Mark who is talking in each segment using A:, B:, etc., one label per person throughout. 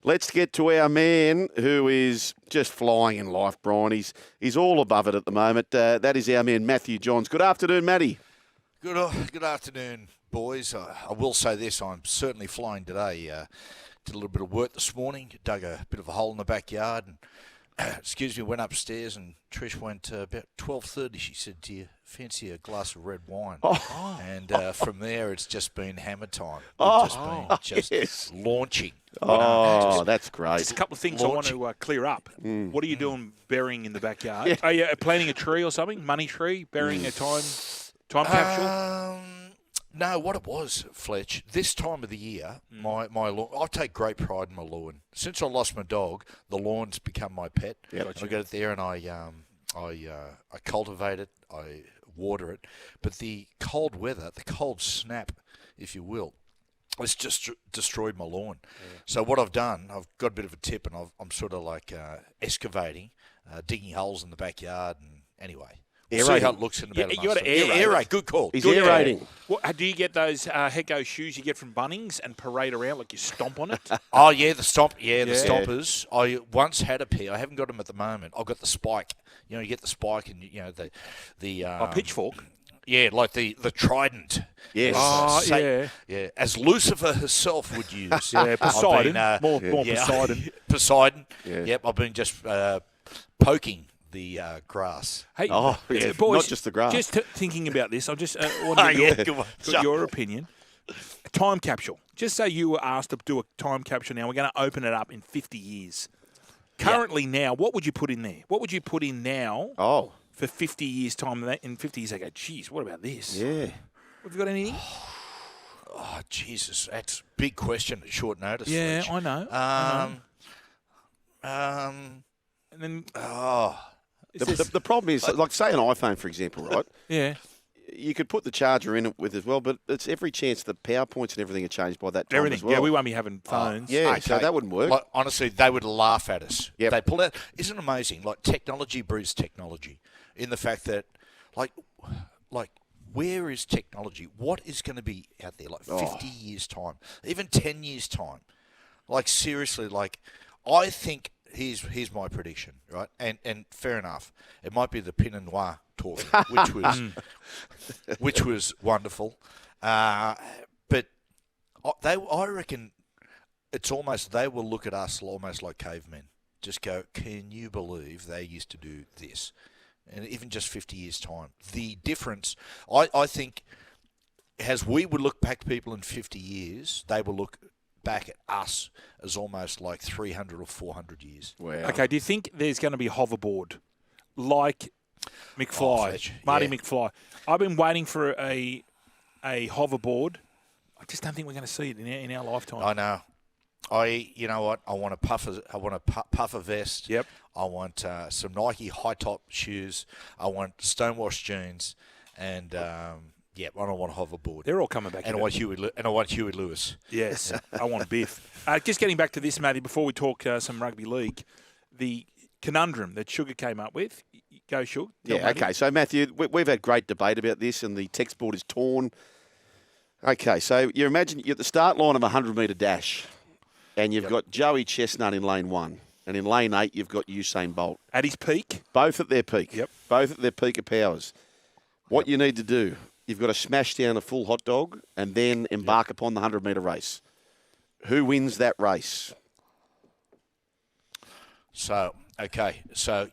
A: Let's get to our man who is just flying in life, Brian. He's all above it at the moment. That is our man, Matty Johns. Good afternoon, Matty.
B: Good afternoon, boys. I will say this, I'm certainly flying today. Did a little bit of work this morning, dug a bit of a hole in the backyard, and went upstairs, and Trish went about 12:30. She said, "Do you fancy a glass of red wine?" And from there, it's just been hammer time. Yes. Launching.
A: That's great.
C: Just a couple of things I want to clear up. What are you doing burying in the backyard? Yeah. Are you planting a tree or something? Money tree? Burying a time capsule?
B: No, what it was, Fletch, this time of the year, my lawn, I take great pride in my lawn. Since I lost my dog, the lawn's become my pet.
A: Yep.
B: I get it there and I cultivate it, I water it. But the cold weather, the cold snap, if you will, it's just destroyed my lawn. Yeah. So what I've done, I've got a bit of a tip, and I'm sort of like excavating, digging holes in the backyard, and anyway. We'll see how it looks in about a month.
C: You got to aerate.
B: Good call.
A: He's aerating.
C: Do you get those Hecko shoes you get from Bunnings and parade around like you stomp on it?
B: Oh, yeah, the stompers. I once had a pair. I haven't got them at the moment. I've got the spike. You know, you get the spike and, you know, the
C: pitchfork.
B: Yeah, like the trident.
A: Yes.
B: Yeah. As Lucifer herself would use.
C: Yeah, Poseidon. More Poseidon.
B: Poseidon.
A: Yeah.
B: Yep, I've been just poking the grass.
C: Hey,
A: boys, not just the grass.
C: Just thinking about this, I just want to get your opinion. A time capsule. Just say you were asked to do a time capsule now. We're going to open it up in 50 years. Currently now, what would you put in there? What would you put in now for 50 years' time? In 50 years, I go, geez, what about this?
A: Yeah.
C: Have you got anything?
B: Oh, Jesus. That's a big question at short notice.
C: Yeah,
B: Fletch.
C: I know. And then...
A: The problem is, like, say an iPhone, for example, right?
C: Yeah.
A: You could put the charger in it with as well, but it's every chance the PowerPoints and everything are changed by that time as well.
C: Yeah, we won't be having phones.
A: So that wouldn't work.
B: Like, honestly, they would laugh at us.
A: Yep.
B: They pull out. Isn't it amazing? Like, technology breeds technology in the fact that, like, where is technology? What is going to be out there, like, 50 years' time? Even 10 years' time? Like, seriously, like, I think... Here's my prediction, right? And fair enough. It might be the Pinot Noir talking, which was wonderful. But I reckon it's almost, they will look at us almost like cavemen. Just go, can you believe they used to do this? And even just 50 years' time. The difference, I think, as we would look back to people in 50 years, they will look back at us as almost like 300 or 400 years.
A: Wow.
C: Okay, do you think there's going to be a hoverboard like McFly, Marty McFly? I've been waiting for a hoverboard. I just don't think we're going to see it in our lifetime.
B: I know. You know what? I want a puffer vest.
C: Yep.
B: I want some Nike high top shoes. I want stonewashed jeans, and I don't want a hoverboard.
C: They're all coming back.
B: And I want Huey Lewis.
C: Yes, I want Biff. Just getting back to this, Matty, before we talk some rugby league, the conundrum that Sugar came up with. Go, Sugar.
A: Okay. So, Matthew, we've had great debate about this, and the text board is torn. Okay, so you imagine you're at the start line of a 100-metre dash, and you've got Joey Chestnut in lane 1, and in lane 8 you've got Usain Bolt.
C: At his peak?
A: Both at their peak.
C: Yep.
A: Both at their peak of powers. What you need to do, you've got to smash down a full hot dog and then embark upon the 100-metre race. Who wins that race?
B: So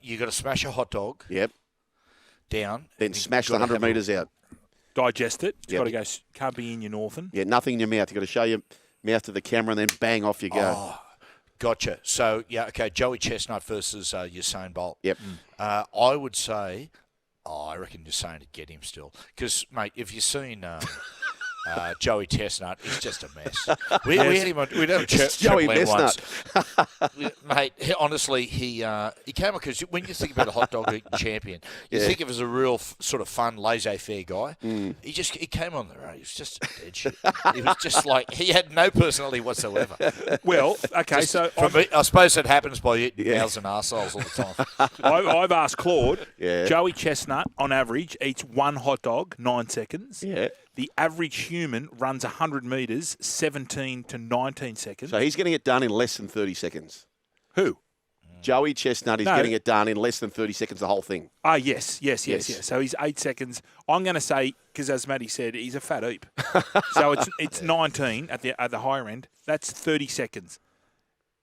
B: you got to smash a hot dog.
A: Yep.
B: Down.
A: Then smash the 100 metres out.
C: Digest it. It's got to go. Can't be in your northern.
A: Yeah, nothing in your mouth. You've got to show your mouth to the camera and then bang, off you go.
B: Oh, gotcha. So, Joey Chestnut versus Usain Bolt.
A: Yep.
B: I would say... I reckon Usain would get him still. Because, mate, if you've seen Joey Chestnut, he's just a mess. We had him on
A: Joey Chestnut.
B: Mate, honestly, he came on because when you think about a hot dog eating champion, you think of him as a real sort of fun, laissez-faire guy. He came on the road. He was just a dead shit. He was just like, he had no personality whatsoever.
C: Well, okay,
B: I suppose that happens by eating mouths and arseholes all the time.
C: I've asked Claude, Joey Chestnut, on average, eats one hot dog, 9 seconds.
A: Yeah.
C: the average human runs 100 metres, 17 to 19 seconds.
A: So he's getting it done in less than 30 seconds.
C: Who?
A: Joey Chestnut is getting it done in less than 30 seconds, the whole thing.
C: Yes. So he's 8 seconds. I'm going to say, because as Matty said, he's a fat heap. So it's 19 at the higher end. That's 30 seconds.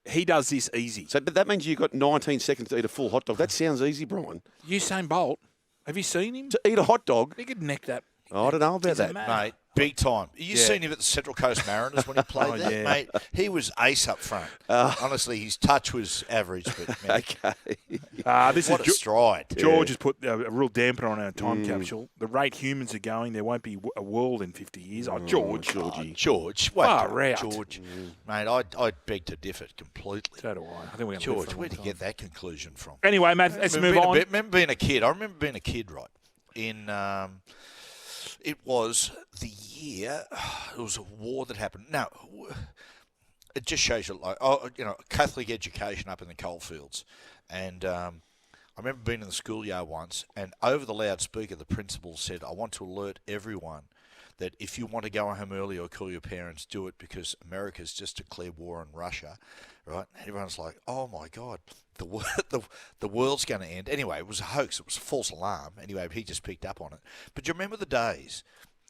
C: He does this easy.
A: So but that means you've got 19 seconds to eat a full hot dog. That sounds easy, Brian.
C: Usain Bolt, have you seen him?
A: To eat a hot dog?
C: He could neck that.
A: I don't know about that.
B: Mate, big time. You seen him at the Central Coast Mariners when he played there? Mate, he was ace up front. Honestly, his touch was average, but man,
A: Okay.
B: what a stride.
C: George has put a real damper on our time capsule. The rate humans are going, there won't be a world in 50 years. Georgie.
B: George.
C: Far out.
B: George. Mate, I beg to differ completely.
C: So do I. I think we're
B: George, where'd you get that conclusion from?
C: Anyway, Matt, let's move on.
B: Remember being a kid. I remember being a kid, right, in... it was the year, it was a war that happened. Now, it just shows you, Catholic education up in the coalfields. And I remember being in the schoolyard once, and over the loudspeaker, the principal said, I want to alert everyone that if you want to go home early or call your parents, do it because America's just declared war on Russia, right? And everyone's like, oh, my God. The world's going to end. Anyway, it was a hoax. It was a false alarm. Anyway, he just picked up on it. But do you remember the days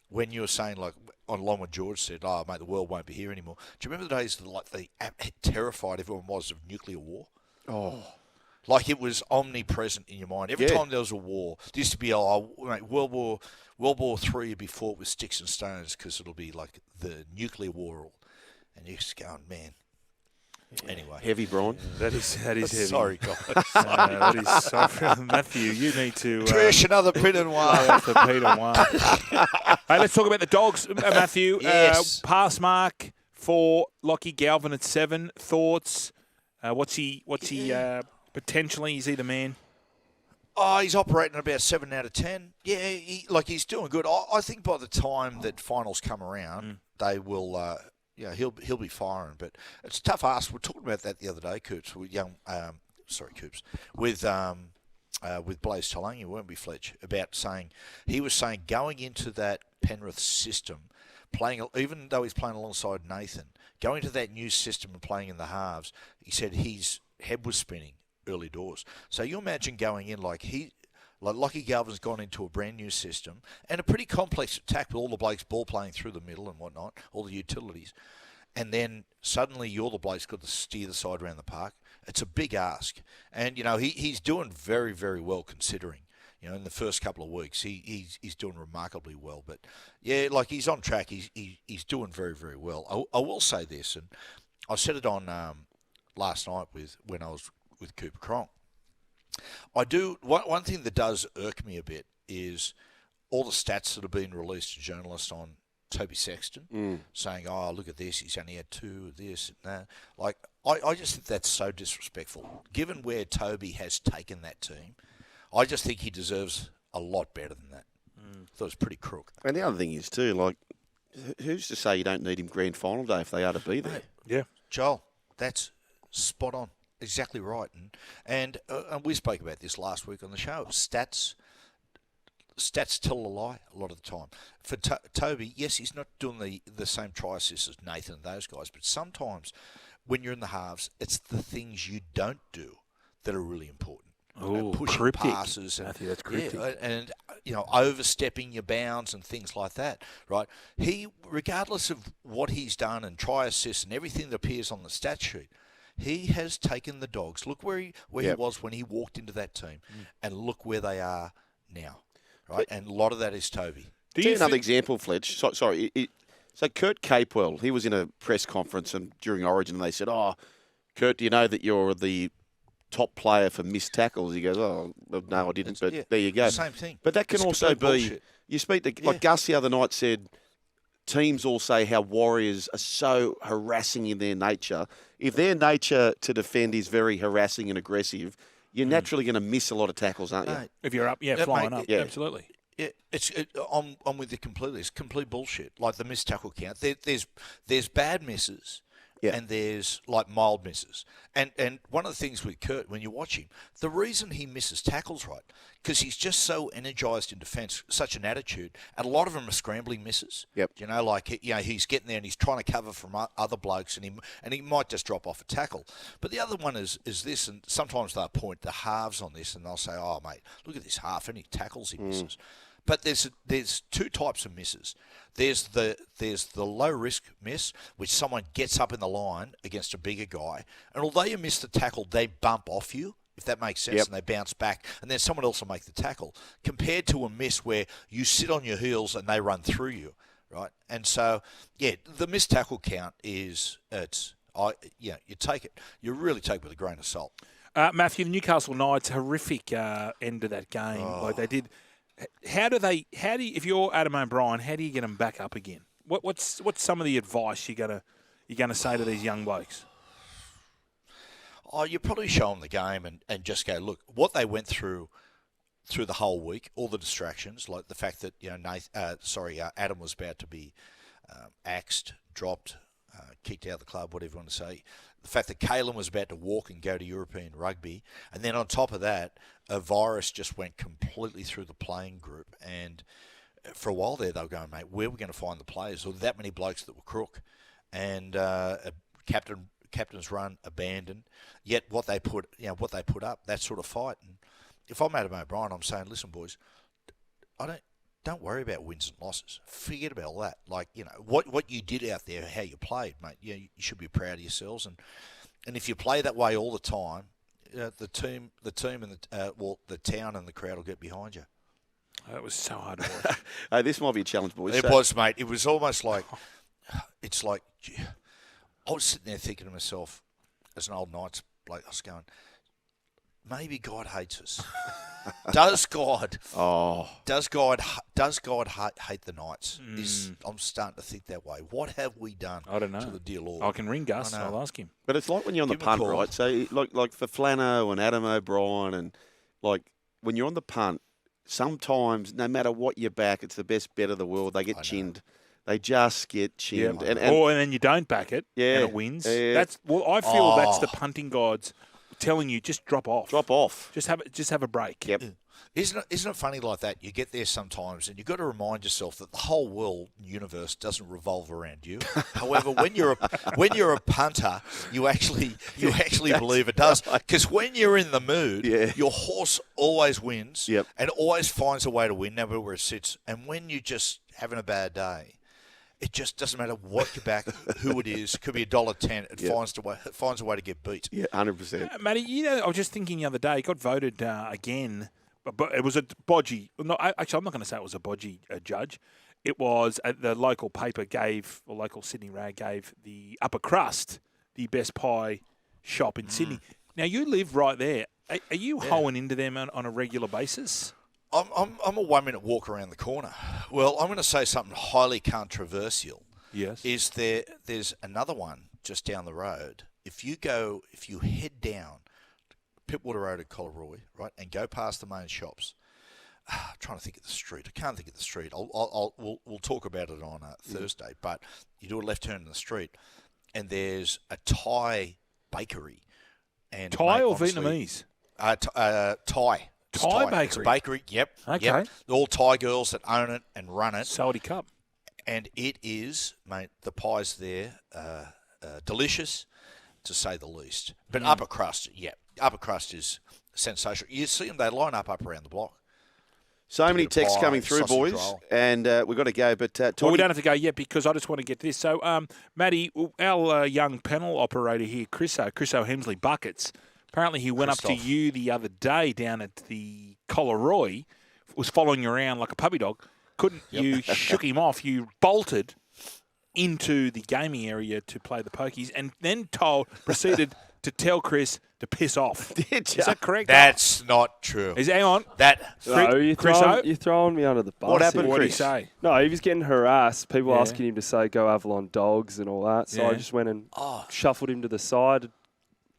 B: when you were saying, like, along with George said, oh, mate, the world won't be here anymore. Do you remember the days that terrified everyone was of nuclear war?
A: Oh.
B: Like it was omnipresent in your mind. Every time there was a war, there used to be, mate, World War III would be fought with sticks and stones because it'll be like the nuclear war. And you're just going, man. Anyway,
A: heavy, Brian.
C: That is heavy.
B: Sorry, guys.
C: That is so. Matthew, you need to
B: Trish, another Pinot Noir.
C: After Pinot Noir. Hey, let's talk about the dogs, Matthew.
B: Yes.
C: Pass mark for Lockie Galvin at 7. Thoughts? What's he? Potentially, is he the man?
B: Oh, he's operating at about 7 out of 10. Yeah, he's doing good. I think by the time that finals come around, they will. He'll be firing, but it's a tough ask. We were talking about that the other day, Coops, with with Blaze Talangi, weren't we, Fletch? About saying going into that Penrith system, playing even though he's playing alongside Nathan, going to that new system and playing in the halves, he said his head was spinning early doors. So you imagine going in like Lockie Galvin's gone into a brand new system and a pretty complex attack with all the blokes ball playing through the middle and whatnot, all the utilities. And then suddenly you're the bloke's got to steer the side around the park. It's a big ask. And, he's doing very, very well considering. In the first couple of weeks, he's doing remarkably well. But, yeah, like he's on track. He's doing very, very well. I will say this, and I said it on last night when I was with Cooper Cronk. I do one thing that does irk me a bit is all the stats that have been released to journalists on Toby Sexton saying, "Oh, look at this! He's only had 2 of this and that." Like, I just think that's so disrespectful. Given where Toby has taken that team, I just think he deserves a lot better than that. I thought it was pretty crook.
A: And the other thing is too, like, who's to say you don't need him grand final day if they are to be there?
C: Yeah,
B: Joel, that's spot on. Exactly right. And we spoke about this last week on the show. Stats tell a lie a lot of the time. For Toby, yes, he's not doing the same try assists as Nathan and those guys, but sometimes when you're in the halves, it's the things you don't do that are really important. Pushing
C: cryptic
B: passes and
C: Matthew, that's cryptic.
B: and overstepping your bounds and things like that, right? He, regardless of what he's done and try assists and everything that appears on the stat sheet, he has taken the Dogs. Look where he was when he walked into that team, and look where they are now, right? And a lot of that is Toby.
A: Another example, Fletch. Sorry. So Kurt Capewell, he was in a press conference and during Origin, and they said, "Oh, Kurt, do you know that you're the top player for missed tackles?" He goes, "Oh, no, I didn't." But there you go.
B: Same thing.
A: But that can also be. Bullshit. You speak to like Gus the other night said. Teams all say how Warriors are so harassing in their nature. If their nature to defend is very harassing and aggressive, you're naturally going to miss a lot of tackles, aren't you?
C: If you're up, flying up. Absolutely.
B: Yeah, I'm with you completely. It's complete bullshit. Like the missed tackle count. There's bad misses, and there's like mild misses. And one of the things with Kurt, when you watch him, the reason he misses tackles, right, because he's just so energised in defence, such an attitude, and a lot of them are scrambling misses.
A: Yep.
B: You know, like he's getting there and he's trying to cover from other blokes, and he might just drop off a tackle. But the other one is this, and sometimes they'll point the halves on this, and they'll say, "Oh, mate, look at this half, any tackles he misses." But there's two types of misses. There's the low risk miss, which someone gets up in the line against a bigger guy, and although you miss the tackle, they bump off you, if that makes sense, and they bounce back, and then someone else will make the tackle. Compared to a miss where you sit on your heels and they run through you, right? And so, the missed tackle count you take it. You really take it with a grain of salt.
C: Matthew, the Newcastle Knights, horrific end of that game. Like they did. How do you, if you're Adam O'Brien, how do you get them back up again? What's some of the advice you're gonna say to these young blokes?
B: Oh, you probably show them the game and just go, look, what they went through the whole week, all the distractions, like the fact that Adam was about to be axed, dropped, kicked out of the club, whatever you want to say. The fact that Kalen was about to walk and go to European rugby. And then on top of that, a virus just went completely through the playing group. And for a while there, they were going, mate, where are we going to find the players? Or that many blokes that were crook. And a captain's run abandoned. Yet what they put up, that sort of fight. And if I'm Adam O'Brien, I'm saying, listen, boys, don't worry about wins and losses. Forget about all that. Like, what you did out there, how you played, mate. You should be proud of yourselves. And if you play that way all the time, the team, and the town and the crowd will get behind you.
C: That was so hard to watch.
A: Hey, this might be a challenge, boys.
B: It was, mate. It was almost like, it's like, I was sitting there thinking to myself, as an old Knights bloke, I was going, maybe God hates us. Does God hate the Knights? I'm starting to think that way. What have we done?
C: I don't know.
B: To the dear Lord?
C: I can ring Gus. I'll ask him.
A: But it's like when you're on the punt, right? So like for Flano and Adam O'Brien, and like when you're on the punt, sometimes no matter what you're back, it's the best bet of the world. They get chinned. They just get chinned.
C: And then you don't back it, and it wins. I feel that's the punting gods telling you, just drop off.
A: Drop off.
C: Just have a break.
A: Yep.
B: Isn't it funny like that? You get there sometimes, and you've got to remind yourself that the whole world universe doesn't revolve around you. However, when you're a punter, you actually believe it does. Because when you're in the mood, your horse always wins, and always finds a way to win, no matter where it sits. And when you're just having a bad day, it just doesn't matter what you back, who it is. It could be $1.10. It finds a way to get beat. Yeah,
A: 100%.
C: Matty, I was just thinking the other day, it got voted again, but it was a bodgy. No, actually, I'm not going to say it was a bodgy judge. It was the local paper local Sydney Rag gave the Upper Crust the best pie shop in Sydney. Now, you live right there. Are you hoeing into them on a regular basis?
B: I'm a 1 minute walk around the corner. Well, I'm going to say something highly controversial.
C: Yes.
B: There's another one just down the road. If you head down Pittwater Road at Collaroy, right, and go past the main shops, I'm trying to think of the street. I can't think of the street. We'll talk about it on Thursday. But you do a left turn in the street, and there's a Thai bakery. And
C: Thai or Vietnamese?
B: Thai.
C: Thai bakery?
B: It's a bakery, yep.
C: Okay.
B: Yep. All Thai girls that own it and run it.
C: Salty Cup.
B: And it is, mate, the pies there, delicious, to say the least. But upper crust is sensational. You see them, they line up around the block.
A: So many texts coming through, boys, and we've got to go. But
C: we don't have to go yet because I just want to get this. So, Matty, our young panel operator here, Chriso Hemsley Buckets, apparently he went up to you the other day down at the Collaroy, was following you around like a puppy dog. You shook him off. You bolted into the gaming area to play the pokies and then proceeded to tell Chris to piss off.
A: Did you?
C: Is that correct?
B: That's not true.
C: Hang on.
D: No, you're throwing me under the bus.
A: What happened,
C: What did he
A: Chris?
C: say?
D: No, he was getting harassed. People asking him to say, go Avalon Dogs and all that. So I just went and shuffled him to the side,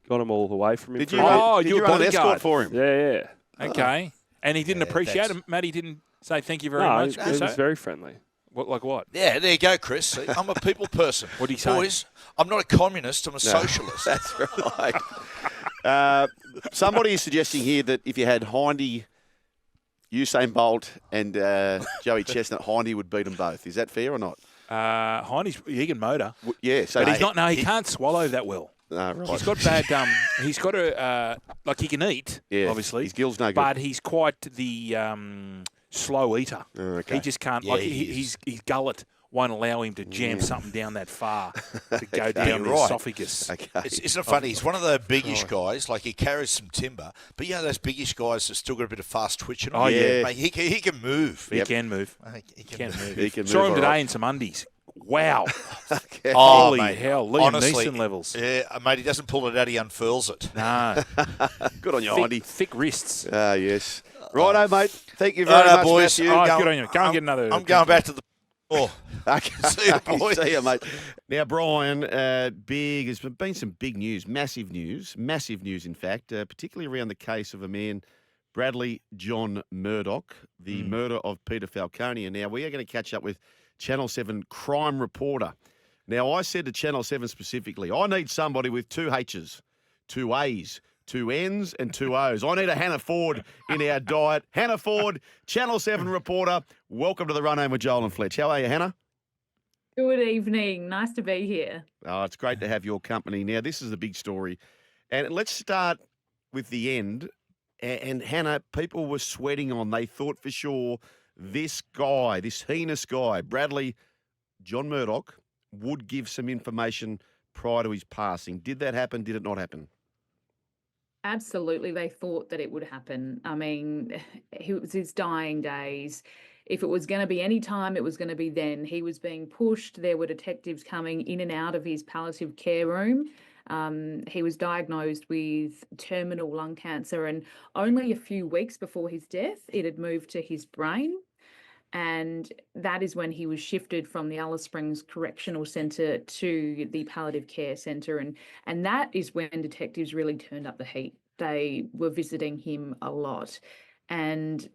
D: got him all away from him.
A: Did you run an escort for him?
D: Yeah.
C: Okay. And he didn't appreciate it. Matty didn't say thank you very much.
D: He was very friendly.
C: What, like what?
B: Yeah, there you go, Chris. See, I'm a people person.
C: What do you say?
B: Boys, I'm not a communist, I'm a socialist.
A: That's right. Somebody is suggesting here that if you had Hindy, Usain Bolt, and Joey Chestnut, Hindy would beat them both. Is that fair or not?
C: Hindy's he can motor,
A: Yeah. So
C: but he's not. No, he can't swallow that well.
A: Right.
C: He's got bad. He's got a like he can eat.
A: Yeah,
C: obviously,
A: his gill's no good.
C: but he's quite the slow eater.
A: Okay.
C: He just can't.
B: Yeah,
C: like
B: he
C: his gullet won't allow him to jam something down that far to go down the
B: right.
C: esophagus.
A: Okay.
B: Isn't it funny? He's one of the biggish guys. Like, he carries some timber. But, those biggish guys have still got a bit of fast twitch in him.
A: Oh, yeah.
B: Mate, he can move.
C: He can move.
B: He
C: Can move.
A: He can
C: Saw
A: move
C: him
A: all
C: today
A: right.
C: in some undies. Wow.
A: Okay.
B: Oh,
C: Holy
B: mate.
C: hell. Liam
B: Honestly,
C: Neeson levels.
B: Yeah, mate, he doesn't pull it out, he unfurls it.
C: No.
A: Good on you, Hindy.
C: Thick wrists.
A: Yes. Righto, mate. Thank you very
B: Righto,
A: much,
B: boys.
A: Matthew.
C: Oh, good on you. Go and get another.
B: I'm going back to the... Oh,
A: Okay.
B: see you, boys.
A: See you, mate. Now, Brian, there's been some big news, massive news, in fact, particularly around the case of a man, Bradley John Murdoch, the murder of Peter Falconia. Now, we are going to catch up with Channel 7 crime reporter. Now, I said to Channel 7 specifically, I need somebody with 2 H's, 2 A's, 2 N's and 2 O's. I need a Hannah Foord in our diet. Hannah Foord, Channel 7 reporter. Welcome to the Run Home with Joel and Fletch. How are you, Hannah?
E: Good evening. Nice to be here.
A: Oh, it's great to have your company. Now, this is the big story. And let's start with the end. And Hannah, people were sweating on. They thought for sure this guy, this heinous guy, Bradley John Murdoch, would give some information prior to his passing. Did that happen? Did it not happen?
E: Absolutely, they thought that it would happen. I mean, it was his dying days. If it was going to be any time, it was going to be then. He was being pushed. There were detectives coming in and out of his palliative care room. He was diagnosed with terminal lung cancer, and only a few weeks before his death, it had moved to his brain. And that is when he was shifted from the Alice Springs Correctional Centre to the Palliative Care Centre. And that is when detectives really turned up the heat. They were visiting him a lot. And,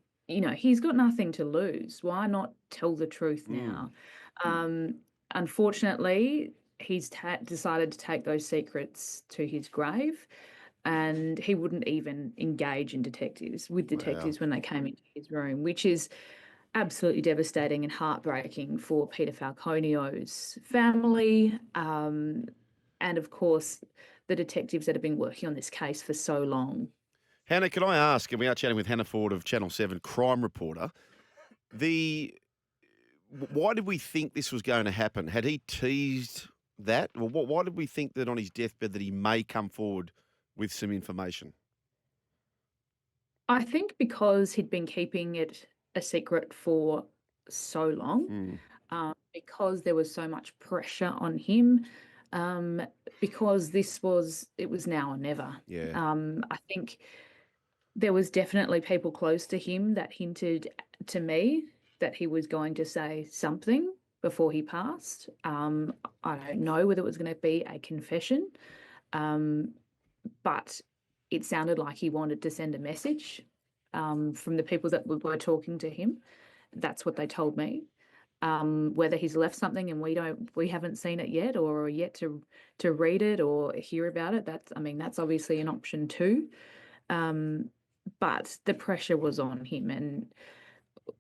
E: he's got nothing to lose. Why not tell the truth now? Unfortunately, he's decided to take those secrets to his grave. And he wouldn't even engage with detectives when they came into his room, which is absolutely devastating and heartbreaking for Peter Falconio's family, and of course the detectives that have been working on this case for so long.
A: Hannah, can I ask, and we are chatting with Hannah Foord of Channel 7, crime reporter, why did we think this was going to happen? Had he teased that? Or why did we think that on his deathbed that he may come forward with some information?
E: I think because he'd been keeping it a secret for so long, because there was so much pressure on him, because it was now or never.
A: Yeah.
E: I think there was definitely people close to him that hinted to me that he was going to say something before he passed. I don't know whether it was going to be a confession, but it sounded like he wanted to send a message. From the people that were talking to him, that's what they told me. Whether he's left something and we haven't seen it yet, or are yet to read it or hear about it, that's obviously an option too. But the pressure was on him, and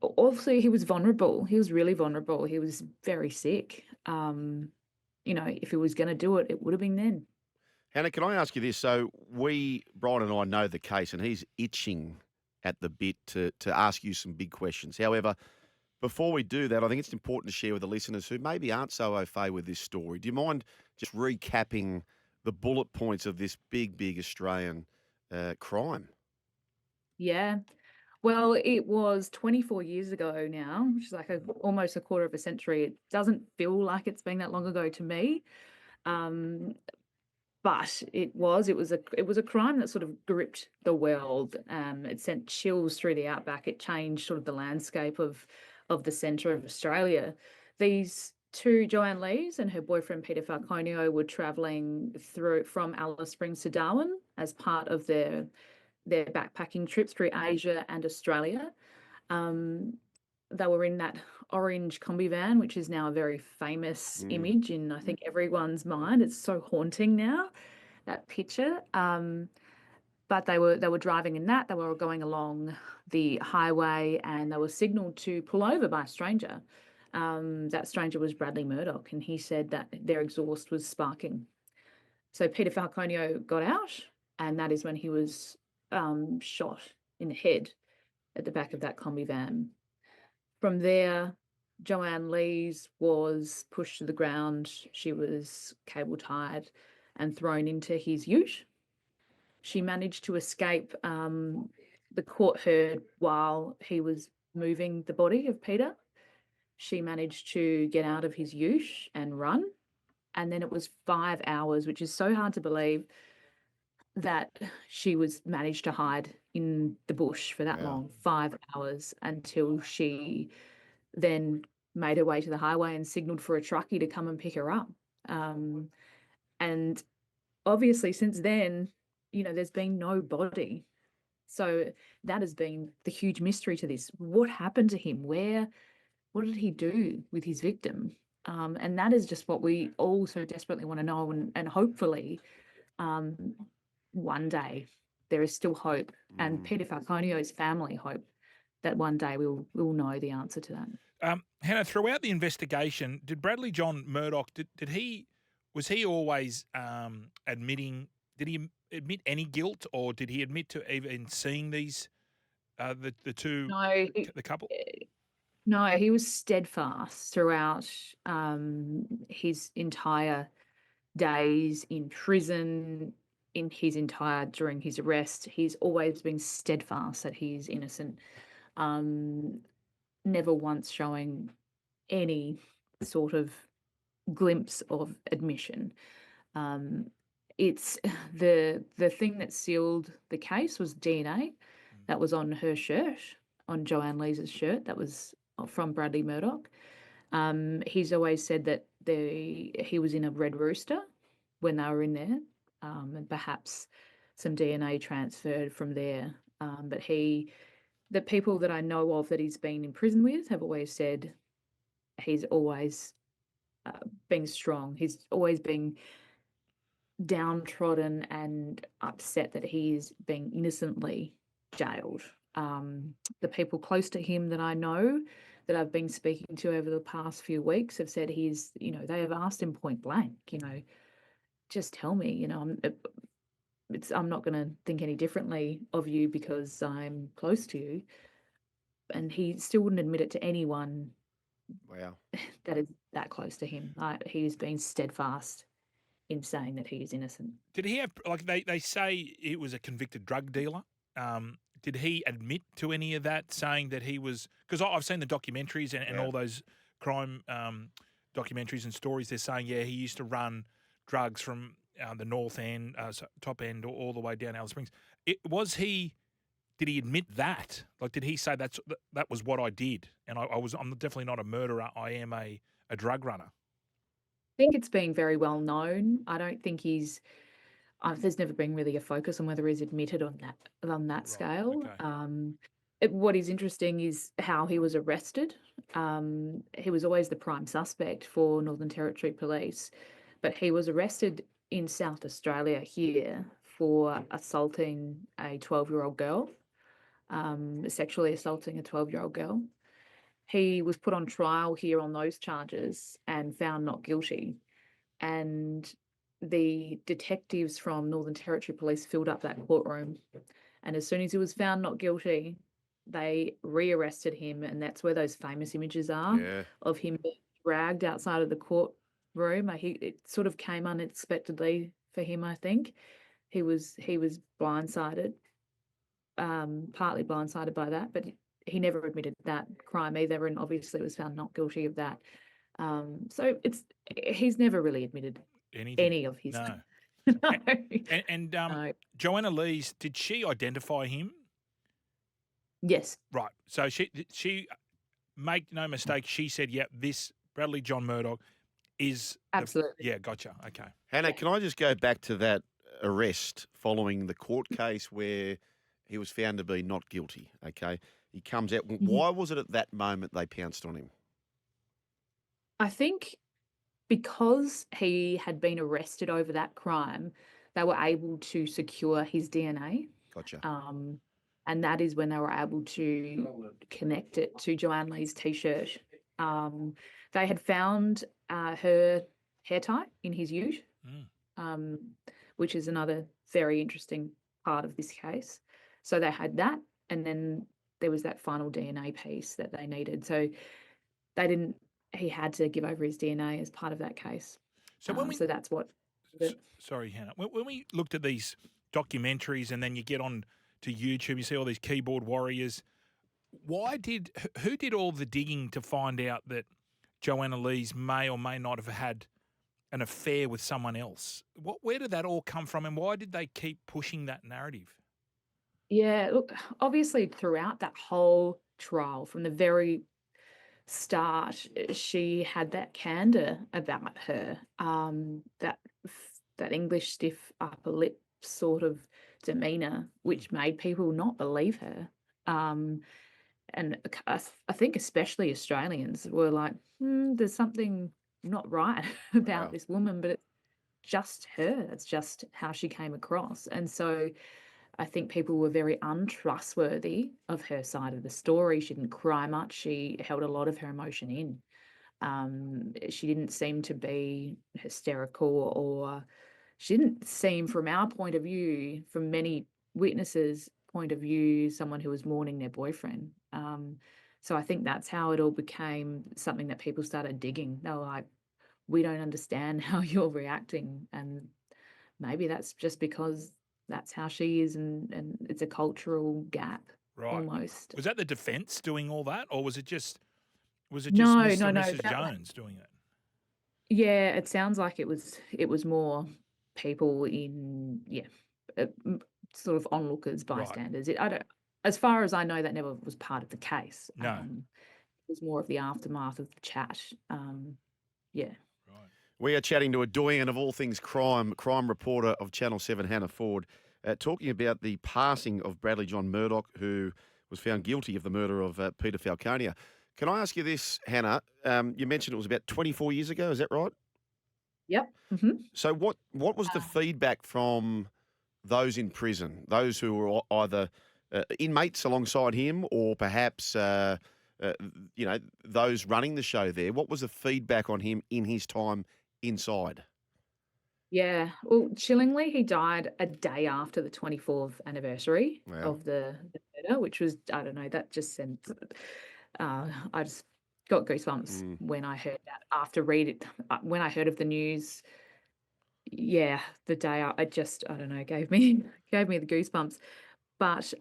E: also he was vulnerable. He was really vulnerable. He was very sick. If he was going to do it, it would have been then.
A: Hannah, can I ask you this? So Brian and I know the case, and he's itching at the bit to ask you some big questions. However, before we do that, I think it's important to share with the listeners who maybe aren't so au fait with this story. Do you mind just recapping the bullet points of this big Australian crime?
E: Yeah. Well, it was 24 years ago now, which is like almost a quarter of a century. It doesn't feel like it's been that long ago to me. But it was a crime that sort of gripped the world. It sent chills through the outback. It changed sort of the landscape of the centre of Australia. These two, Joanne Lees and her boyfriend Peter Falconio, were travelling from Alice Springs to Darwin as part of their backpacking trips through Asia and Australia. they were in that orange combi van, which is now a very famous image in, I think, everyone's mind. It's so haunting now, that picture. But they were driving in that. They were going along the highway, and they were signalled to pull over by a stranger. That stranger was Bradley Murdoch, and he said that their exhaust was sparking. So Peter Falconio got out, and that is when he was shot in the head at the back of that combi van. From there, Joanne Lees was pushed to the ground. She was cable tied and thrown into his ute. She managed to escape. The court heard while he was moving the body of Peter. She managed to get out of his ute and run. And then it was 5 hours, which is so hard to believe, that she was managed to hide in the bush for that long, 5 hours, until she then made her way to the highway and signalled for a truckie to come and pick her up. And obviously since then, there's been no body. So that has been the huge mystery to this. What happened to him? What did he do with his victim? And that is just what we all so desperately want to know. And hopefully one day there is still hope. And Peter Falconio's family hope that one day we'll know the answer to that.
C: Hannah, throughout the investigation, did Bradley John Murdoch, was he always admitting, did he admit any guilt, or did he admit to even seeing these, the two, the couple?
E: No, he was steadfast throughout his entire days in prison, during his arrest. He's always been steadfast that he's innocent, never once showing any sort of glimpse of admission. It's the thing that sealed the case was DNA that was on her shirt, on Joanne Lees' shirt, that was from Bradley Murdoch. He's always said that he was in a Red Rooster when they were in there, and perhaps some DNA transferred from there. But the people that I know of that he's been in prison with have always said he's always been strong. He's always been downtrodden and upset that he is being innocently jailed. The people close to him that I know, that I've been speaking to over the past few weeks, have said they have asked him point blank, just tell me, I'm not going to think any differently of you because I'm close to you. And he still wouldn't admit it to anyone.
A: Wow.
E: That is that close to him. He's been steadfast in saying that he is innocent.
C: Did he have, like they say he was a convicted drug dealer? Did he admit to any of that, saying that he was, because I've seen the documentaries and all those crime documentaries and stories, they're saying, he used to run drugs from the north end, top end, all the way down Alice Springs. Did he admit that? Like, did he say that was what I did? And I'm definitely not a murderer. I am a drug runner.
E: I think it's been very well known. I don't think there's never been really a focus on whether he's admitted on that scale. Okay. What is interesting is how he was arrested. He was always the prime suspect for Northern Territory Police, but he was arrested in South Australia here for assaulting a 12-year-old girl, sexually assaulting a 12-year-old girl. He was put on trial here on those charges and found not guilty. And the detectives from Northern Territory Police filled up that courtroom. And as soon as he was found not guilty, they rearrested him. And that's where those famous images are of him being dragged outside of the courtroom. It sort of came unexpectedly for him, I think. He was blindsided, partly blindsided by that, but he never admitted that crime either, and obviously was found not guilty of that. So he's never really admitted any of his.
C: No.
E: No.
C: And
E: No.
C: Joanna Lees, did she identify him?
E: Yes.
C: Right. So she make no mistake. She said, this Bradley John Murdoch is
E: absolutely.
C: Gotcha. Okay.
A: Hannah, can I just go back to that arrest following the court case where he was found to be not guilty? Okay. He comes out. Why was it at that moment they pounced on him?
E: I think because he had been arrested over that crime, they were able to secure his DNA.
A: Gotcha.
E: And that is when they were able to connect it to Joanne Lee's T-shirt. They had found her hair tie in his ute, which is another very interesting part of this case. So they had that, and then there was that final DNA piece that they needed. So he had to give over his DNA as part of that case. So so that's what.
C: Sorry, Hannah. When we looked at these documentaries, and then you get on to YouTube, you see all these keyboard warriors. Who did all the digging to find out that Joanna Lees may or may not have had an affair with someone else? Where did that all come from, and why did they keep pushing that narrative?
E: Yeah, look, obviously throughout that whole trial, from the very start, she had that candor about her, that English stiff upper lip sort of demeanour, which made people not believe her. And I think especially Australians were like, there's something not right about this woman, but it's just her. That's just how she came across. And so I think people were very untrustworthy of her side of the story. She didn't cry much. She held a lot of her emotion in. She didn't seem to be hysterical, or she didn't seem, from our point of view, from many witnesses' point of view, someone who was mourning their boyfriend. So I think that's how it all became something that people started digging. They were like, we don't understand how you're reacting. And maybe that's just because that's how she is, and it's a cultural gap, almost.
C: Was that the defence doing all that, or was it just
E: No,
C: Mrs. Jones doing it?
E: Yeah, it sounds like it was more people in sort of onlookers, bystanders. As far as I know, that never was part of the case.
C: No,
E: it was more of the aftermath of the chat. Yeah.
A: We are chatting to a doyen of all things crime reporter of Channel 7, Hannah Foord, talking about the passing of Bradley John Murdoch, who was found guilty of the murder of Peter Falconia. Can I ask you this, Hannah? You mentioned it was about 24 years ago. Is that right?
E: Yep. Mm-hmm.
A: So what was the feedback from those in prison, those who were either inmates alongside him, or perhaps those running the show there? What was the feedback on him in his time inside?
E: Yeah, well, chillingly, he died a day after the 24th anniversary of the murder, which was, I don't know, that just sent, I just got goosebumps when I heard that, when I heard of the news. Yeah, the day I don't know, gave me the goosebumps. But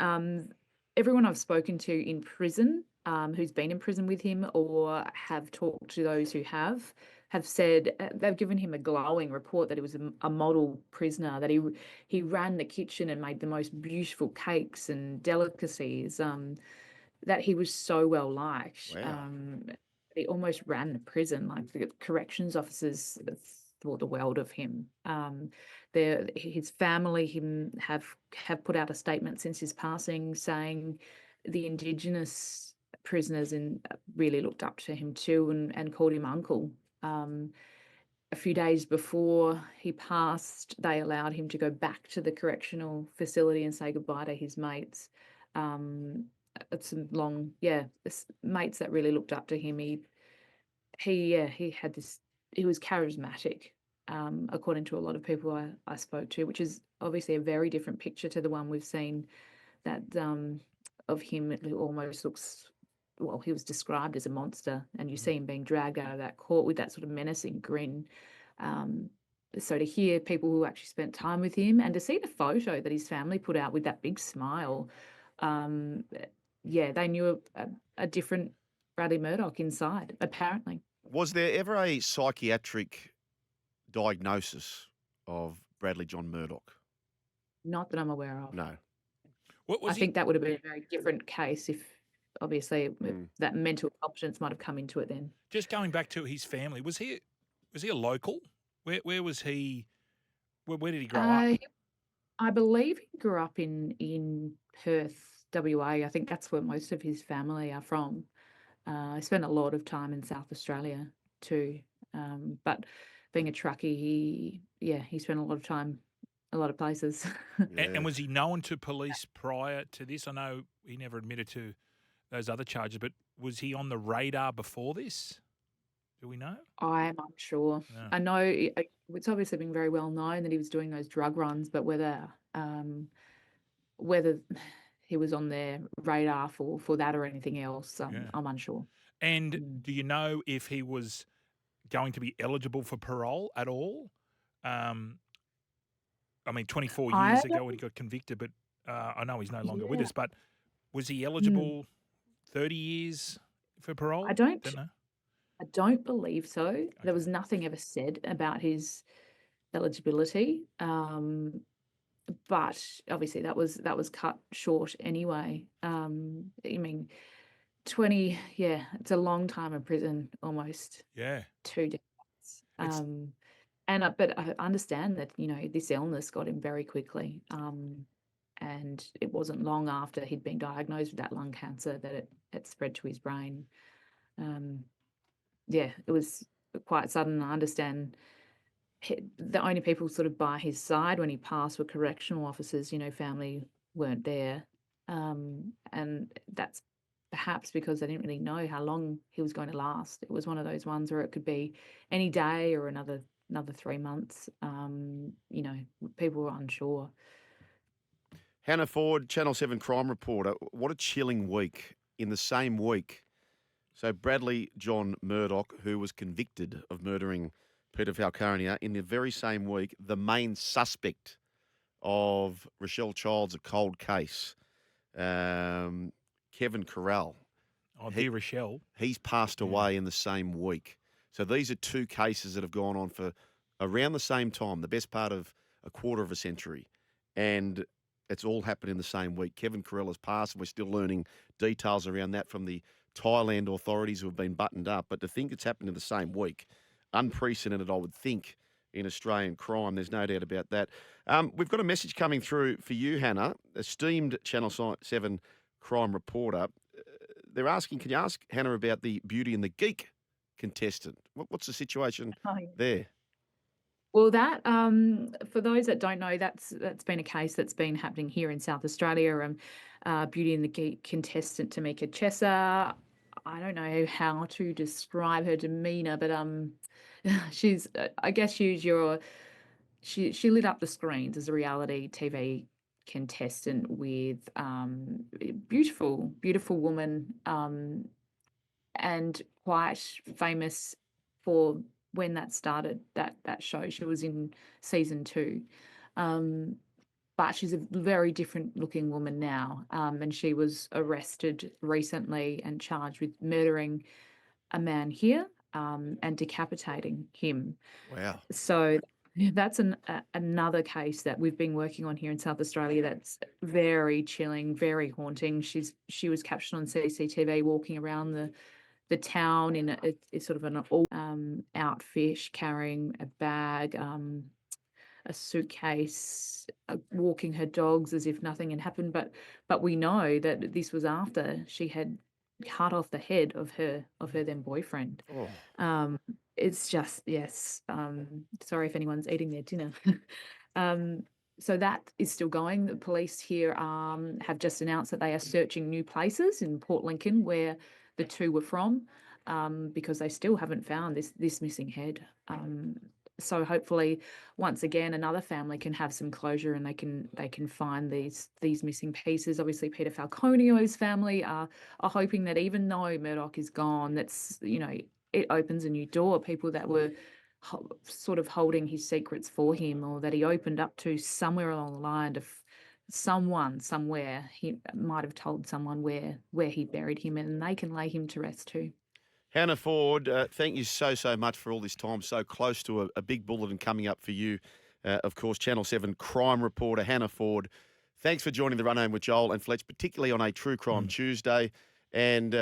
E: everyone I've spoken to in prison, who's been in prison with him, or have talked to those who have said they've given him a glowing report that he was a model prisoner, that he ran the kitchen and made the most beautiful cakes and delicacies, that he was so well liked.
A: Wow.
E: He almost ran the prison. Like, the corrections officers thought the world of him. His family have put out a statement since his passing, saying the Indigenous prisoners really looked up to him too, and called him uncle. A few days before he passed, they allowed him to go back to the correctional facility and say goodbye to his mates. It's mates that really looked up to him. He had this. He was charismatic, according to a lot of people I spoke to, which is obviously a very different picture to the one we've seen that of him. It almost looks. Well, he was described as a monster, and you see him being dragged out of that court with that sort of menacing grin. So to hear people who actually spent time with him, and to see the photo that his family put out with that big smile, they knew a different Bradley Murdoch inside, apparently.
A: Was there ever a psychiatric diagnosis of Bradley John Murdoch?
E: Not that I'm aware of.
A: No.
E: I think that would have been a very different case if, obviously, that mental competence might have come into it then.
C: Just going back to his family, was he a local? Where was he? Where did he grow up?
E: I believe he grew up in Perth WA. I think that's where most of his family are from. I spent a lot of time in South Australia too. But being a truckie, he spent a lot of time, a lot of places.
C: And was he known to police prior to this? I know he never admitted to those other charges, but was he on the radar before this? Do we know?
E: I'm unsure.
C: Yeah.
E: I know it's obviously been very well known that he was doing those drug runs, but whether he was on their radar for that or anything else, I'm unsure.
C: And do you know if he was going to be eligible for parole at all? I mean, 24 years ago when he got convicted, but I know he's no longer with us, but was he eligible 30 years for parole?
E: I don't
C: know.
E: I don't believe so. There was nothing ever said about his eligibility. But obviously that was cut short anyway. I mean, 20, it's a long time in prison, almost.
C: Yeah.
E: 2 decades. But I understand that, this illness got him very quickly. And it wasn't long after he'd been diagnosed with that lung cancer that it spread to his brain. It was quite sudden. I understand the only people sort of by his side when he passed were correctional officers, family weren't there. And that's perhaps because they didn't really know how long he was going to last. It was one of those ones where it could be any day or another 3 months. People were unsure.
A: Hannah Foord, Channel 7 crime reporter. What a chilling week. In the same week, so Bradley John Murdoch, who was convicted of murdering Peter Falconia, in the very same week, the main suspect of Rochelle Child's a cold case, Kevin Corral.
C: Oh, dear Rochelle.
A: He's passed away in the same week. So these are two cases that have gone on for around the same time, the best part of a quarter of a century. And it's all happened in the same week. Kevin Corral has passed, and we're still learning details around that from the Thailand authorities who have been buttoned up. But to think it's happened in the same week, unprecedented, I would think, in Australian crime. There's no doubt about that. We've got a message coming through for you, Hannah, esteemed Channel 7 crime reporter. They're asking, can you ask Hannah about the Beauty and the Geek contestant? What's the situation there?
E: Well, that for those that don't know, that's been a case that's been happening here in South Australia. Beauty and the Geek contestant Tamika Chesser. I don't know how to describe her demeanor, but she's I guess she lit up the screens as a reality TV contestant with beautiful woman, and quite famous for when that started, that show. She was in season 2. But she's a very different looking woman now. And she was arrested recently and charged with murdering a man here and decapitating him.
A: Wow.
E: So that's another case that we've been working on here in South Australia that's very chilling, very haunting. She was captured on CCTV walking around the town in a sort of an outfit, carrying a bag, a suitcase, walking her dogs as if nothing had happened. But we know that this was after she had cut off the head of her then boyfriend.
A: Oh.
E: It's just, yes. Sorry if anyone's eating their dinner. So that is still going. The police here have just announced that they are searching new places in Port Lincoln where the two were from, because they still haven't found this missing head. So hopefully, once again, another family can have some closure and they can find these missing pieces. Obviously, Peter Falconio's family are hoping that even though Murdoch is gone, that's it opens a new door. People that were sort of holding his secrets for him, or that he opened up to somewhere along the line of someone somewhere, he might have told someone where he buried him, and they can lay him to rest too.
A: Hannah Foord, thank you so much for all this time. So close to a big bulletin coming up for you. Of course, Channel 7 crime reporter Hannah Foord. Thanks for joining the Run Home with Joel and Fletch, particularly on a True Crime Tuesday. And,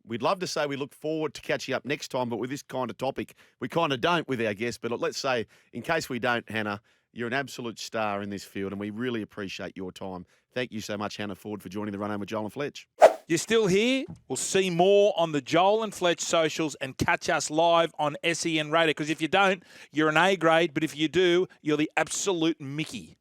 A: we'd love to say we look forward to catching up next time, but with this kind of topic, we kind of don't with our guests. But let's say, in case we don't, Hannah, You're an absolute star in this field, and we really appreciate your time. Thank you so much, Hannah Foord, for joining the Run Home with Joel and Fletch.
C: You're still here? We'll see more on the Joel and Fletch socials and catch us live on SEN Radio. Because if you don't, you're an A grade. But if you do, you're the absolute Mickey.